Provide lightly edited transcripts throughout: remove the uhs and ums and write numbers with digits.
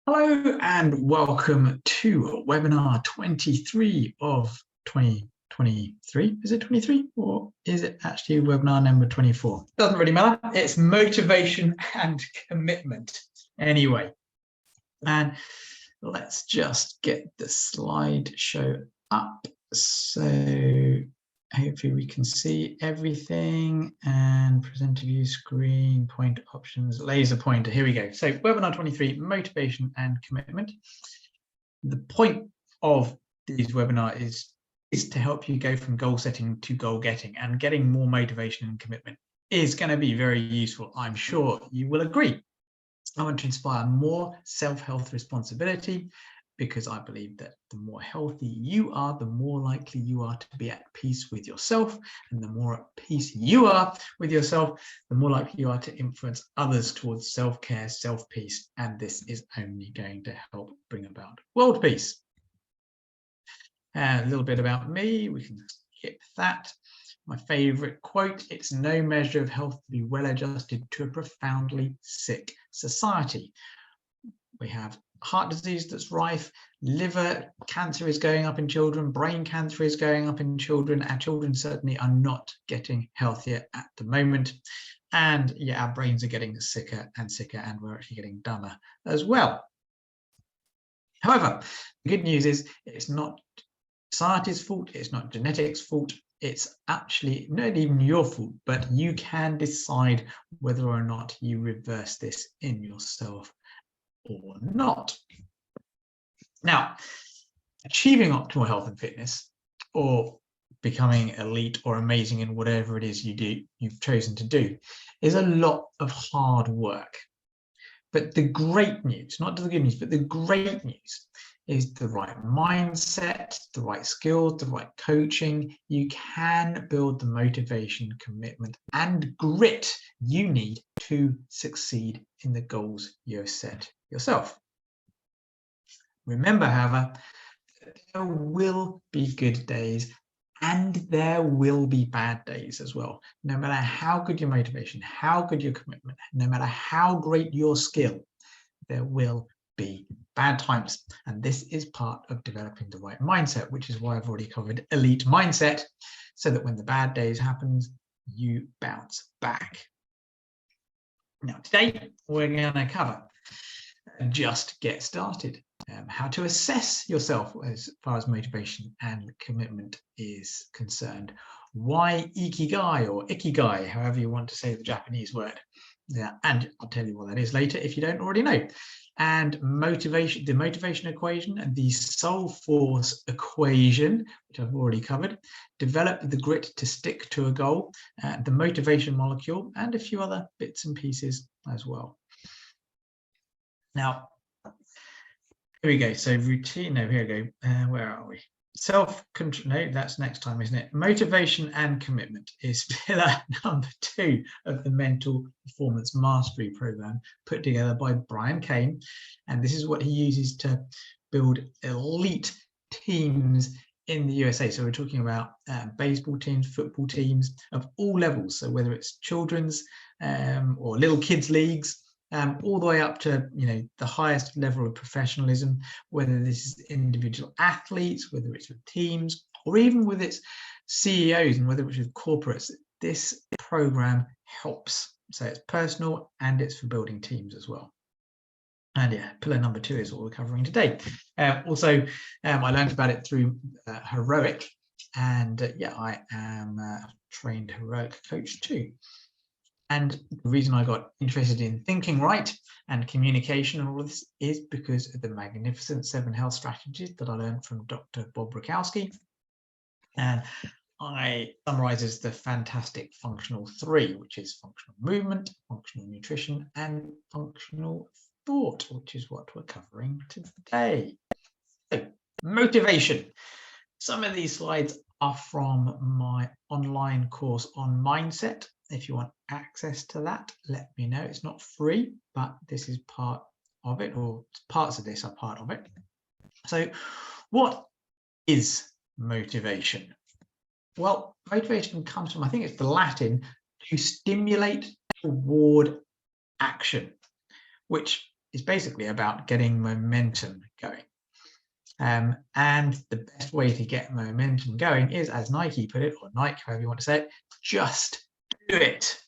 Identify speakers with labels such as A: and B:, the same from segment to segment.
A: Hello and welcome to webinar 23 of 2023. Is it 23 or is it actually webinar number 24? Doesn't really matter. It's motivation and commitment anyway. And let's just get the slideshow up. So hopefully we can see everything, and presenter view screen, point options, laser pointer. Here we go. So webinar 23, motivation and commitment. The point of these webinars is to help you go from goal setting to goal getting, and getting more motivation and commitment is going to be very useful. I'm sure you will agree. I want to inspire more self-health responsibility, because I believe that the more healthy you are, the more likely you are to be at peace with yourself. And the more at peace you are with yourself, the more likely you are to influence others towards self-care, self-peace. And this is only going to help bring about world peace. And a little bit about me, we can skip that. My favorite quote: it's no measure of health to be well adjusted to a profoundly sick society. We have heart disease that's rife, liver cancer is going up in children, brain cancer is going up in children. Our children certainly are not getting healthier at the moment. And yeah, our brains are getting sicker and sicker, and we're actually getting dumber as well. However, the good news is it's not society's fault, it's not genetics' fault, it's actually not even your fault, but you can decide whether or not you reverse this in yourself or not. Now, achieving optimal health and fitness, or becoming elite or amazing in whatever it is you've chosen to do, is a lot of hard work. But the great news, not the good news, but the great news is the right mindset, the right skills, the right coaching. You can build the motivation, commitment, and grit you need to succeed in the goals you have set yourself. Remember, however, there will be good days and there will be bad days as well. No matter how good your motivation, how good your commitment, no matter how great your skill, there will be bad times. And this is part of developing the right mindset, which is why I've already covered elite mindset, so that when the bad days happen, you bounce back. Now, today we're going to cover just get started. How to assess yourself as far as motivation and commitment is concerned. Why ikigai, or ikigai, however you want to say the Japanese word. Yeah, and I'll tell you what that is later if you don't already know. And motivation, the motivation equation, and the soul force equation, which I've already covered. Develop the grit to stick to a goal, the motivation molecule, and a few other bits and pieces as well. Now, here we go. So routine, no, here we go. Where are we? Self-control, no, that's next time, isn't it? Motivation and commitment is pillar number 2 of the Mental Performance Mastery Program, put together by Brian Kane. And this is what he uses to build elite teams in the USA. So we're talking about baseball teams, football teams of all levels. So whether it's children's or little kids leagues, all the way up to, you know, the highest level of professionalism, whether this is individual athletes, whether it's with teams, or even with its CEOs, and whether it's with corporates. This program helps. So it's personal and it's for building teams as well. And yeah, pillar number 2 is what we're covering today. Also, I learned about it through Heroic, and yeah, I am a trained Heroic coach too. And the reason I got interested in thinking right and communication and all of this is because of the magnificent 7 health strategies that I learned from Dr. Bob Rakowski. And I summarizes the fantastic functional 3, which is functional movement, functional nutrition, and functional thought, which is what we're covering today. So, motivation. Some of these slides are from my online course on mindset. If you want access to that, let me know. It's not free, but this is part of it, or parts of this are part of it. So what is motivation? Well, motivation comes from, I think it's the Latin, to stimulate toward action, which is basically about getting momentum going. And the best way to get momentum going is, as Nike put it, or Nike, however you want to say it, just do it.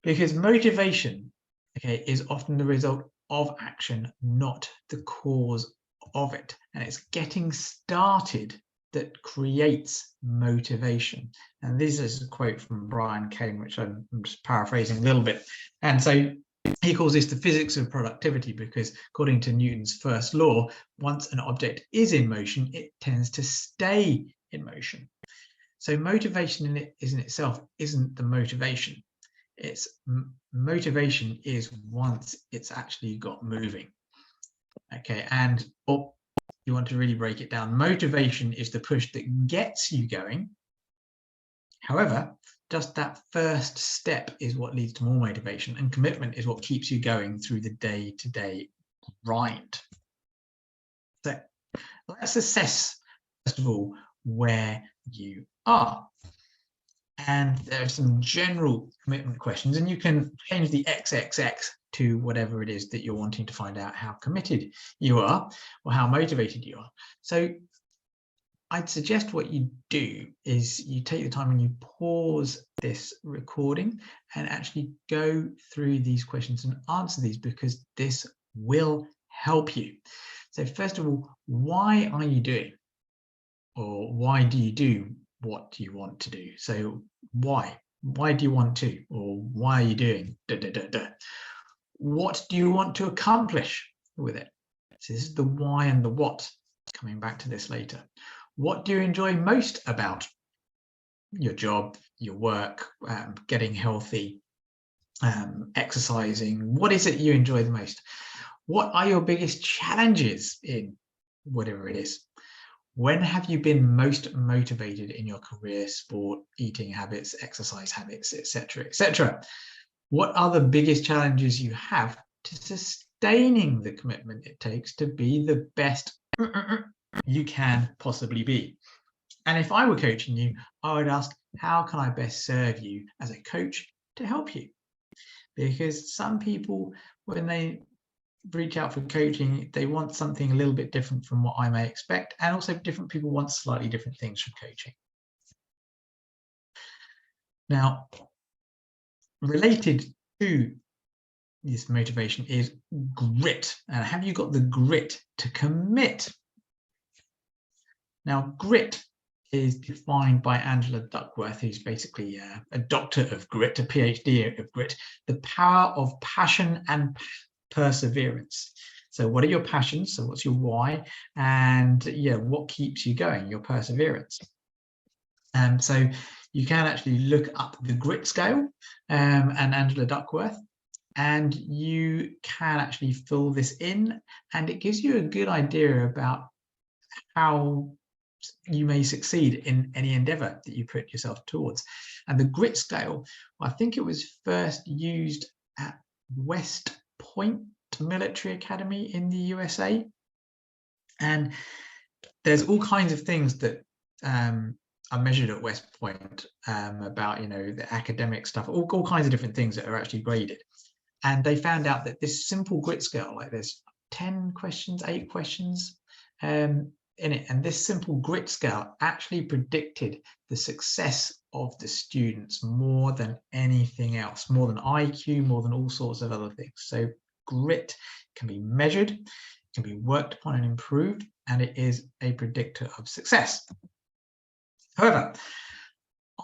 A: Because motivation, okay, is often the result of action, not the cause of it. And it's getting started that creates motivation. And this is a quote from Brian Kane, which I'm just paraphrasing a little bit. And so he calls this the physics of productivity, because according to Newton's first law, once an object is in motion, it tends to stay in motion. So motivation in itself isn't the motivation. It's motivation is once it's actually got moving. Okay, and you want to really break it down. Motivation is the push that gets you going. However, just that first step is what leads to more motivation, and commitment is what keeps you going through the day-to-day grind. So let's assess, first of all, where you are. And there are some general commitment questions, and you can change the XXX to whatever it is that you're wanting to find out how committed you are or how motivated you are. So I'd suggest what you do is you take the time and you pause this recording and actually go through these questions and answer these, because this will help you. So first of all, why are you doing, or why do you do what you want to do? So why do you want to, or why are you doing What do you want to accomplish with it? So this is the why and the what, coming back to this later. What do you enjoy most about your job, your work, getting healthy, exercising? What is it you enjoy the most? What are your biggest challenges in whatever it is? When have you been most motivated in your career, sport, eating habits, exercise habits, etc., etc.? What are the biggest challenges you have to sustaining the commitment it takes to be the best you can possibly be? And if I were coaching you, I would ask, how can I best serve you as a coach to help you? Because some people, when they reach out for coaching, they want something a little bit different from what I may expect, and also different people want slightly different things from coaching. Now, related to this motivation is grit. And have you got the grit to commit? Now, grit is defined by Angela Duckworth, who's basically a doctor of grit, a PhD of grit, the power of passion and perseverance. So what are your passions? So what's your why? And what keeps you going? Your perseverance. So you can actually look up the grit scale and Angela Duckworth, and you can actually fill this in, and it gives you a good idea about how you may succeed in any endeavor that you put yourself towards. And the grit scale, I think it was first used at West Point Military Academy in the USA. And there's all kinds of things that are measured at West Point about, the academic stuff, all kinds of different things that are actually graded. And they found out that this simple grit scale, like there's 10 questions, 8 questions in it. And this simple grit scale actually predicted the success of the students more than anything else, more than IQ, more than all sorts of other things. So grit can be measured, can be worked upon and improved, and it is a predictor of success. However,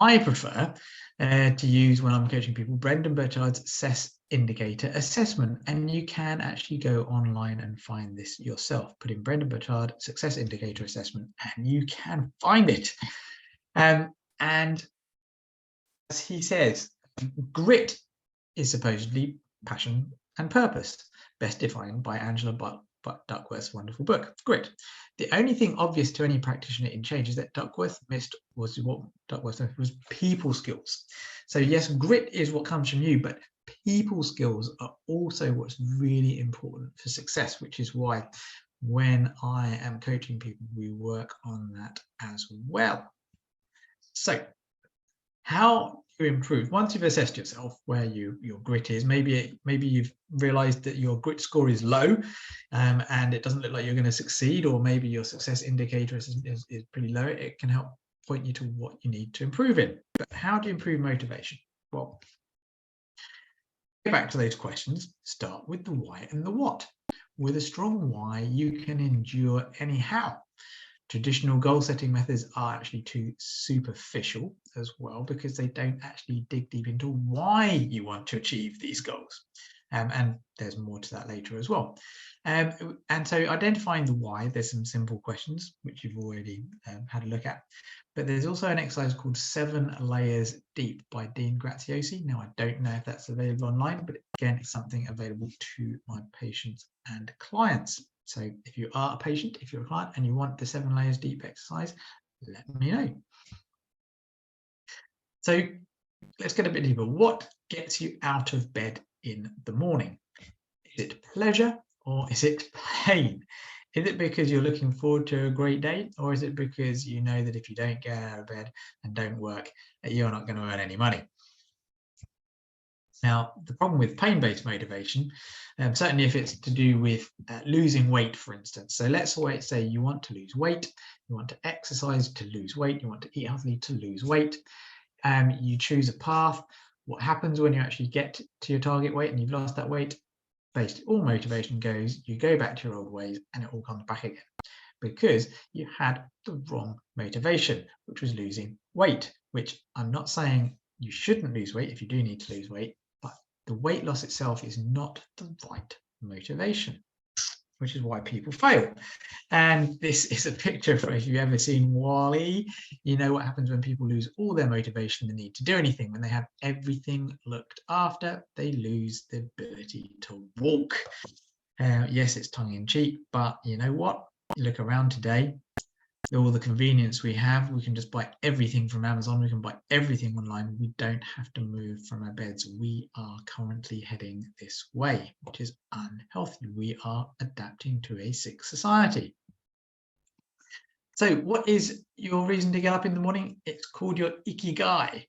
A: I prefer to use, when I'm coaching people, Brendan Burchard's SES indicator assessment, and you can actually go online and find this yourself. Put in Brendan Burchard success indicator assessment and you can find it. And as he says, grit is supposedly passion and purpose, best defined by Angela Duckworth's wonderful book, Grit. The only thing obvious to any practitioner in change is that Duckworth missed was people skills. So yes, grit is what comes from you, but people skills are also what's really important for success, which is why when I am coaching people, we work on that as well. So how do to improve? Once you've assessed yourself where your grit is, maybe you've realized that your grit score is low, and it doesn't look like you're going to succeed, or maybe your success indicator is pretty low. It can help point you to what you need to improve in. But how do you improve motivation? Well, go back to those questions. Start with the why and the what. With a strong why, you can endure anyhow. Traditional goal setting methods are actually too superficial as well, because they don't actually dig deep into why you want to achieve these goals. And there's more to that later as well. And so identifying the why, there's some simple questions which you've already had a look at. But there's also an exercise called 7 Layers Deep by Dean Graziosi. Now, I don't know if that's available online, but again, it's something available to my patients and clients. So if you are a patient, if you're a client, and you want the 7 Layers Deep exercise, let me know. So let's get a bit deeper. What gets you out of bed in the morning? Is it pleasure or is it pain? Is it because you're looking forward to a great day, or is it because you know that if you don't get out of bed and don't work, you're not going to earn any money? Now, the problem with pain-based motivation, certainly if it's to do with losing weight, for instance. So let's say you want to lose weight, you want to exercise to lose weight, you want to eat healthily to lose weight. You choose a path. What happens when you actually get to your target weight and you've lost that weight? Basically, all motivation goes, you go back to your old ways and it all comes back again, because you had the wrong motivation, which was losing weight, which I'm not saying you shouldn't lose weight if you do need to lose weight, but the weight loss itself is not the right motivation, which is why people fail. And this is a picture for, if you've ever seen WALL-E, you know what happens when people lose all their motivation, the need to do anything. When they have everything looked after, they lose the ability to walk. Yes, it's tongue-in-cheek, but you know what? You look around today, all the convenience we have, we can just buy everything from Amazon, we can buy everything online, we don't have to move from our beds. We are currently heading this way, which is unhealthy. We are adapting to a sick society. So what is your reason to get up in the morning? It's called your ikigai.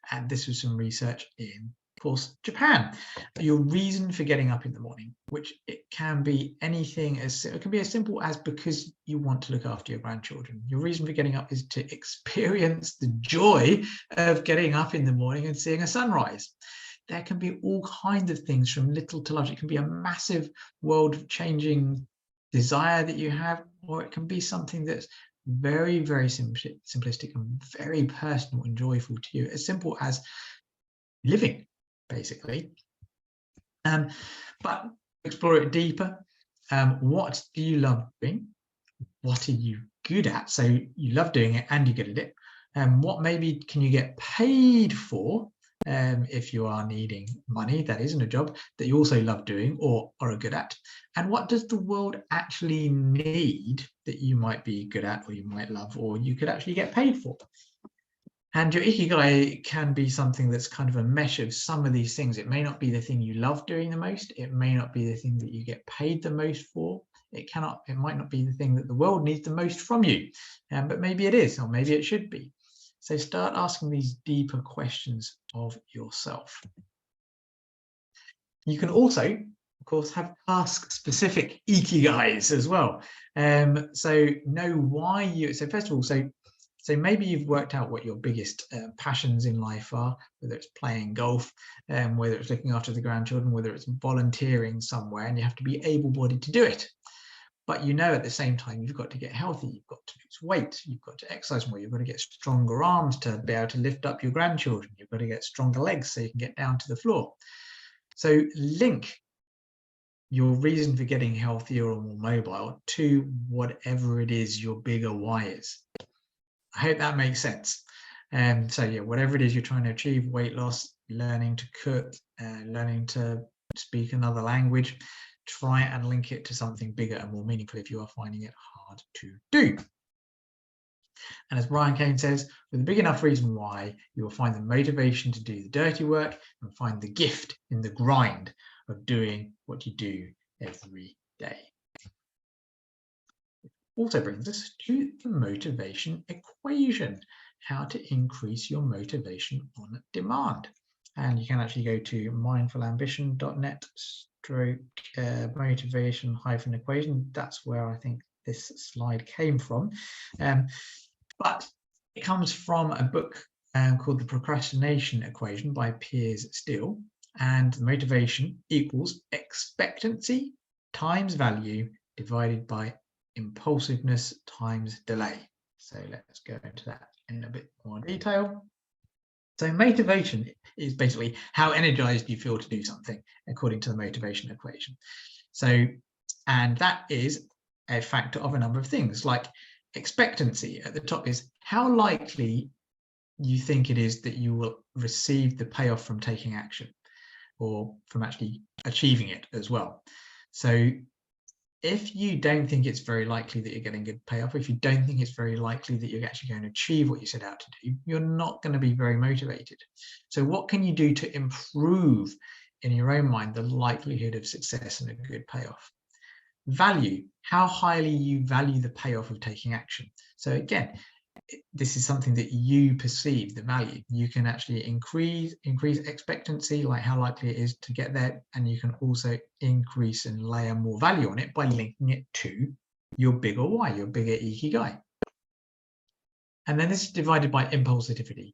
A: And this was some research in, of course, Japan. Your reason for getting up in the morning, which it can be anything, it can be as simple as because you want to look after your grandchildren. Your reason for getting up is to experience the joy of getting up in the morning and seeing a sunrise. There can be all kinds of things, from little to large. It can be a massive world-changing desire that you have, or it can be something that's very, very simplistic and very personal and joyful to you, as simple as living, basically. But explore it deeper. What do you love doing? What are you good at? So you love doing it and you're good at it. What maybe can you get paid for? If you are needing money, that isn't a job that you also love doing or are good at. And what does the world actually need that you might be good at, or you might love, or you could actually get paid for? And your ikigai can be something that's kind of a mesh of some of these things. It may not be the thing you love doing the most. It may not be the thing that you get paid the most for. It might not be the thing that the world needs the most from you, but maybe it is, or maybe it should be. So start asking these deeper questions of yourself. You can also, of course, have task-specific ikigais as well. So know why you. So first of all, so maybe you've worked out what your biggest passions in life are, whether it's playing golf, whether it's looking after the grandchildren, whether it's volunteering somewhere, and you have to be able-bodied to do it. But you know, at the same time, you've got to get healthy, you've got to lose weight, you've got to exercise more, you've got to get stronger arms to be able to lift up your grandchildren, you've got to get stronger legs so you can get down to the floor. So link your reason for getting healthier or more mobile to whatever it is your bigger why is. I hope that makes sense. So yeah, whatever it is you're trying to achieve, weight loss, learning to cook, learning to speak another language, try and link it to something bigger and more meaningful if you are finding it hard to do. And as Brian Kane says, with a big enough reason why, you will find the motivation to do the dirty work and find the gift in the grind of doing what you do every day. Also brings us to the motivation equation. how to increase your motivation on demand. And you can actually go to mindfulambition.net/motivation-equation. That's where I think this slide came from. But it comes from a book called The Procrastination Equation by Piers Steele. And the motivation equals expectancy times value divided by impulsiveness times delay. So let's go into that in a bit more detail. So motivation is basically how energized you feel to do something according to the motivation equation. So, and that is a factor of a number of things, like expectancy at the top is how likely you think it is that you will receive the payoff from taking action or from actually achieving it as well. So if you don't think it's very likely that you're getting good payoff, if you don't think it's very likely that you're actually going to achieve what you set out to do, you're not going to be very motivated. So what can you do to improve in your own mind the likelihood of success and a good payoff? Value, how highly you value the payoff of taking action. So again, this is something that you perceive the value. You can actually increase expectancy, like how likely it is to get there, and you can also increase and layer more value on it by linking it to your bigger why, your bigger ikigai. And then this is divided by impulsivity,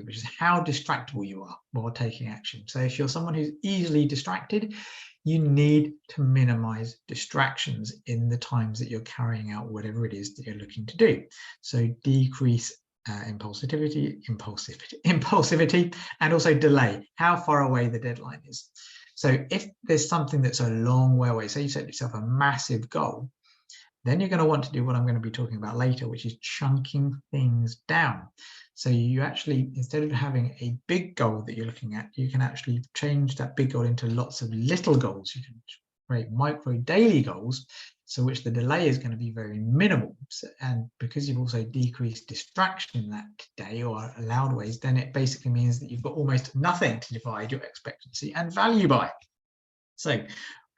A: which is how distractible you are while taking action. So if you're someone who's easily distracted, you need to minimize distractions in the times that you're carrying out whatever it is that you're looking to do. So decrease impulsivity, and also delay, how far away the deadline is. So if there's something that's a long way away, say you set yourself a massive goal, then you're going to want to do what I'm going to be talking about later, which is chunking things down. So you actually, instead of having a big goal that you're looking at, you can actually change that big goal into lots of little goals. You can create micro daily goals, so which the delay is going to be very minimal. So, and because you've also decreased distraction that day or allowed ways, then it basically means that you've got almost nothing to divide your expectancy and value by. So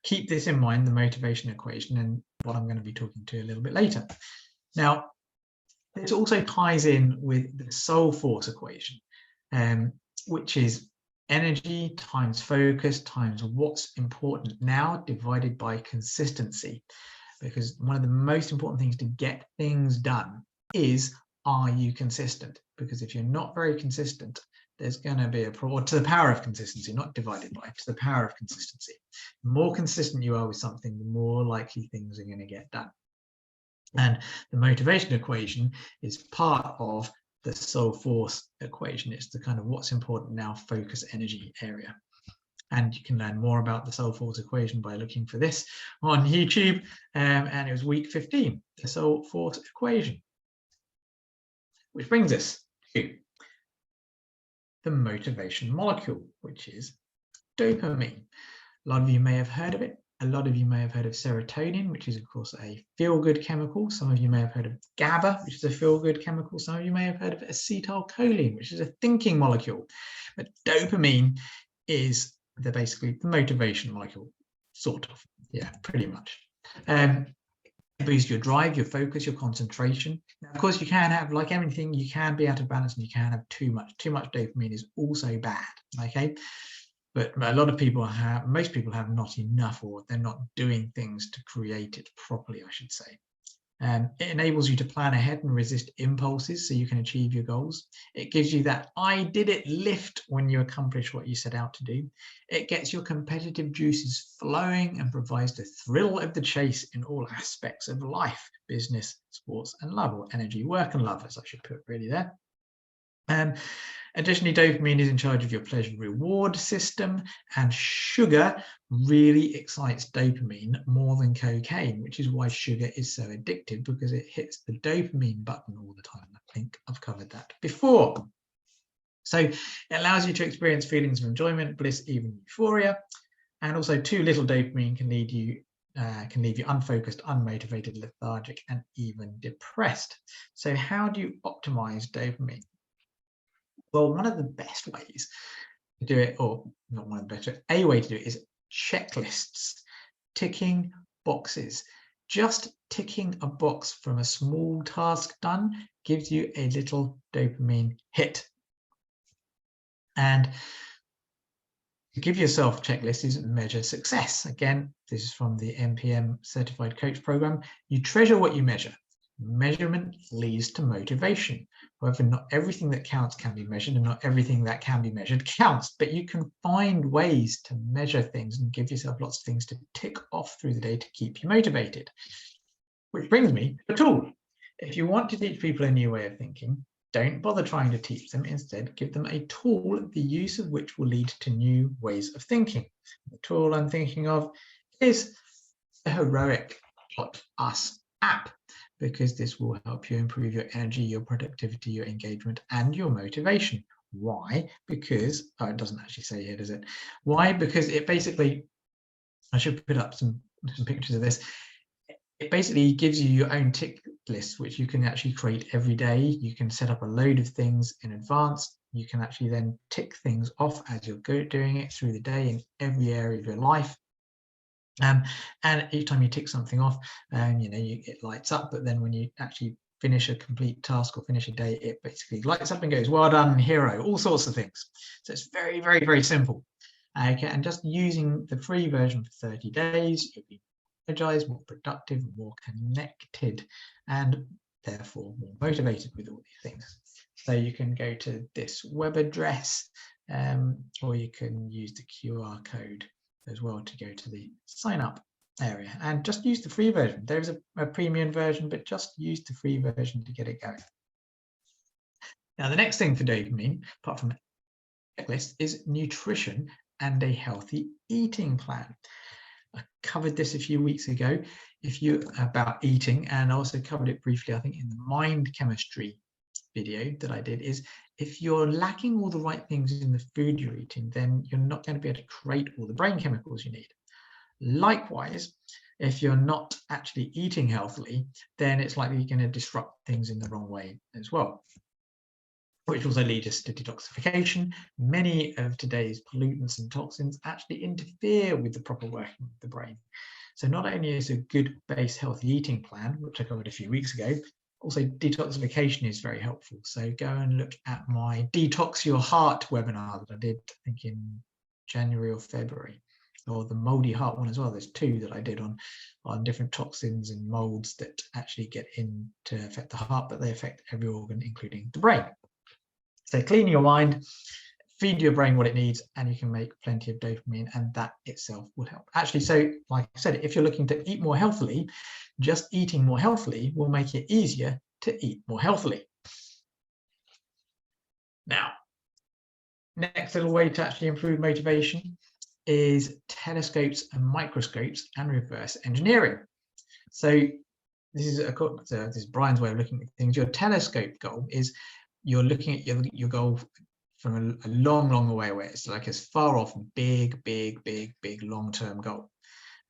A: keep this in mind, the motivation equation, and what I'm going to be talking to a little bit later. Now, this also ties in with the soul force equation, which is energy times focus times what's important now divided by consistency. Because one of the most important things to get things done is, are you consistent? Because if you're not very consistent, there's going to be a problem, to the power of consistency, not divided by, to the power of consistency. The more consistent you are with something, the more likely things are going to get done. And the motivation equation is part of the soul force equation. It's the kind of what's important now, focus, energy area. And you can learn more about the soul force equation by looking for this on YouTube. And it was week 15, the soul force equation. Which brings us to the motivation molecule, which is dopamine. A lot of you may have heard of it. A lot of you may have heard of serotonin, which is of course a feel-good chemical. Some of you may have heard of GABA, which is a feel-good chemical. Some of you may have heard of acetylcholine, which is a thinking molecule. But dopamine is basically the motivation molecule, sort of. Yeah, pretty much. It boosts your drive, your focus, your concentration. Now, of course, you can have, like everything, you can be out of balance and you can have too much. Too much dopamine is also bad, okay? But a lot of people have, most people have not enough, or they're not doing things to create it properly, I should say. It enables you to plan ahead and resist impulses so you can achieve your goals. It gives you that I did it lift when you accomplish what you set out to do. It gets your competitive juices flowing and provides the thrill of the chase in all aspects of life, business, sports, and love, or energy, work and love, as I should put really there. Additionally, dopamine is in charge of your pleasure reward system, and sugar really excites dopamine more than cocaine, which is why sugar is so addictive, because it hits the dopamine button all the time. I think I've covered that before. So it allows you to experience feelings of enjoyment, bliss, even euphoria. And also too little dopamine can leave you unfocused, unmotivated, lethargic, and even depressed. So how do you optimize dopamine? Well, one of the best ways to do it, or not one of the best, a way to do it is checklists, ticking boxes. just ticking a box from a small task done gives you a little dopamine hit. And to give yourself checklists, measure success. Again, this is from the NPM Certified Coach Program. You treasure what you measure. Measurement leads to motivation. However, not everything that counts can be measured, and not everything that can be measured counts, but you can find ways to measure things and give yourself lots of things to tick off through the day to keep you motivated. Which brings me to a tool. If you want to teach people a new way of thinking, don't bother trying to teach them. Instead, give them a tool, the use of which will lead to new ways of thinking. The tool I'm thinking of is the Heroic.us app, because this will help you improve your energy, your productivity, your engagement, and your motivation. Why? Because, oh, it doesn't actually say here, does it? Why? Because it basically, I should put up some pictures of this. It basically gives you your own tick list, which you can actually create every day. You can set up a load of things in advance. You can actually then tick things off as you're doing it through the day in every area of your life. And each time you tick something off, it lights up. But then when you actually finish a complete task or finish a day, it basically lights up and goes, "Well done, hero," all sorts of things. So it's very, very, very simple. Okay, and just using the free version for 30 days, you'll be energized, more productive, more connected, and therefore more motivated with all these things. So you can go to this web address, or you can use the QR code as well to go to the sign up area, and just use the free version. There's a premium version, but just use the free version to get it going. Now, the next thing for dopamine, apart from checklist, is nutrition and a healthy eating plan. I covered this a few weeks ago about eating, and I also covered it briefly, I think, in the mind chemistry video that I did. Is if you're lacking all the right things in the food you're eating, then you're not going to be able to create all the brain chemicals you need. Likewise, if you're not actually eating healthily, then it's likely you're going to disrupt things in the wrong way as well, which also leads us to detoxification. Many of today's pollutants and toxins actually interfere with the proper working of the brain. So not only is a good base healthy eating plan, which I covered a few weeks ago, also detoxification is very helpful. So go and look at my Detox Your Heart webinar that I did, I think, in January or February, or the moldy heart one as well. There's two that I did on different toxins and molds that actually get in to affect the heart, but they affect every organ, including the brain. So clean your mind, feed your brain what it needs, and you can make plenty of dopamine, and that itself will help. Actually, so like I said, if you're looking to eat more healthily, just eating more healthily will make it easier to eat more healthily. Now, next little way to actually improve motivation is telescopes and microscopes and reverse engineering. So this is Brian's way of looking at things. Your telescope goal is you're looking at your goal from a long, long way away. It's like as far off, big, long-term goal.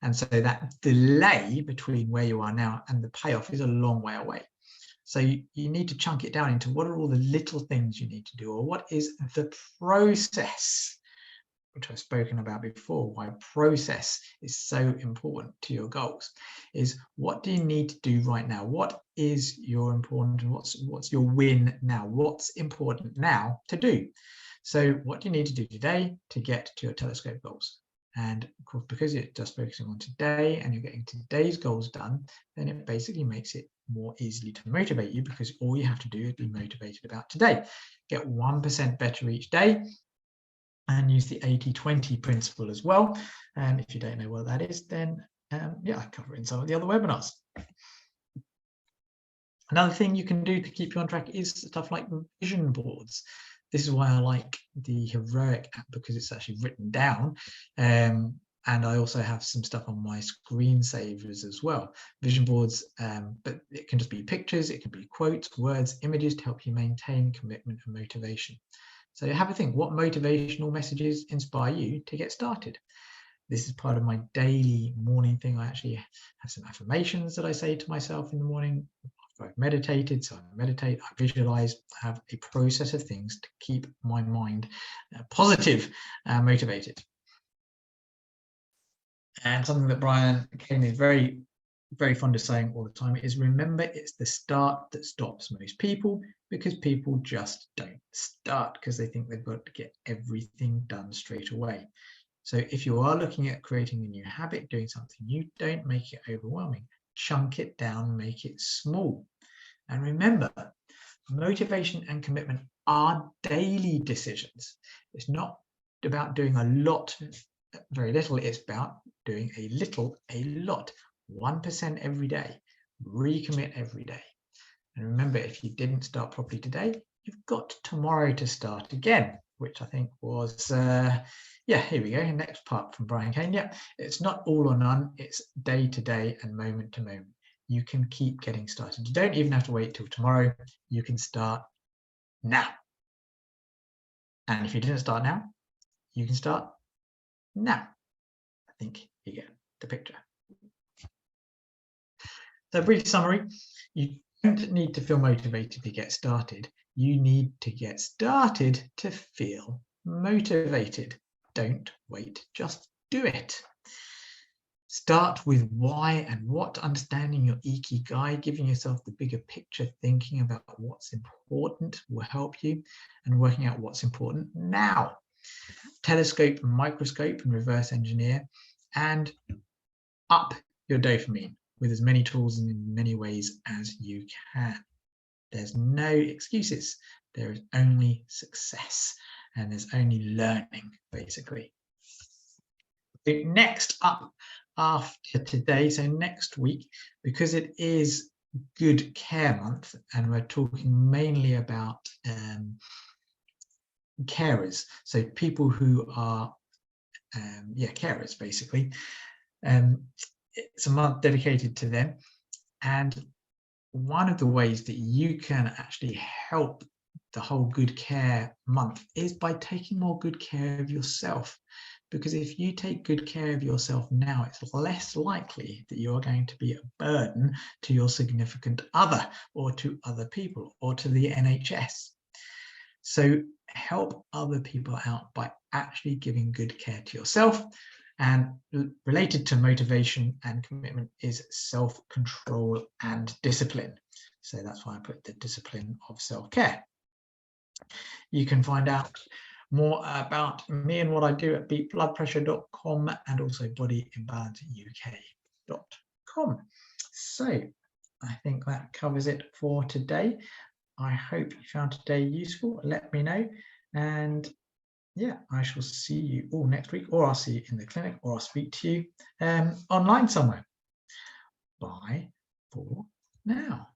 A: And so that delay between where you are now and the payoff is a long way away. So you need to chunk it down into what are all the little things you need to do, or what is the process, which I've spoken about before, why process is so important to your goals, is what do you need to do right now? What is your important, and what's your win now? What's important now to do? So what do you need to do today to get to your telescope goals? And of course, because you're just focusing on today and you're getting today's goals done, then it basically makes it more easily to motivate you, because all you have to do is be motivated about today. Get 1% better each day, and use the 80-20 principle as well. And if you don't know what that is, then yeah, I cover it in some of the other webinars. Another thing you can do to keep you on track is stuff like vision boards. This is why I like the Heroic app, because it's actually written down. And I also have some stuff on my screensavers as well. Vision boards, but it can just be pictures, it can be quotes, words, images to help you maintain commitment and motivation. So have a think, what motivational messages inspire you to get started? This is part of my daily morning thing. I actually have some affirmations that I say to myself in the morning after I've meditated. So I meditate, I visualize, I have a process of things to keep my mind positive and motivated. And something that Brian Kane is very very fond of saying all the time is, remember, it's the start that stops most people, because people just don't start because they think they've got to get everything done straight away. So if you are looking at creating a new habit, doing something new, don't make it overwhelming. Chunk it down, make it small. And remember, motivation and commitment are daily decisions. It's not about doing a lot, very little. It's about doing a little, a lot. 1% every day. Recommit every day. And remember, if you didn't start properly today, you've got tomorrow to start again, which I think was, yeah, here we go. Next part from Brian Kane. Yeah, it's not all or none. It's day to day and moment to moment. You can keep getting started. You don't even have to wait till tomorrow. You can start now. And if you didn't start now, you can start now. I think you get the picture. So brief summary, you don't need to feel motivated to get started. You need to get started to feel motivated. Don't wait, just do it. Start with why and what, understanding your ikigai, giving yourself the bigger picture, thinking about what's important will help you, and working out what's important now. Telescope, microscope, and reverse engineer, and up your dopamine with as many tools and in many ways as you can. There's no excuses. There is only success, and there's only learning, basically. So next up after today, so next week, because it is Good Care Month, and we're talking mainly about carers, so people who are carers, basically. It's a month dedicated to them, and one of the ways that you can actually help the whole Good Care Month is by taking more good care of yourself. Because if you take good care of yourself now, it's less likely that you're going to be a burden to your significant other, or to other people, or to the NHS. So help other people out by actually giving good care to yourself. And related to motivation and commitment is self-control and discipline. So that's why I put the discipline of self-care. You can find out more about me and what I do at beatbloodpressure.com and also bodyimbalanceuk.com. So I think that covers it for today. I hope you found today useful. Let me know. And yeah, I shall see you all next week, or I'll see you in the clinic, or I'll speak to you online somewhere. Bye for now.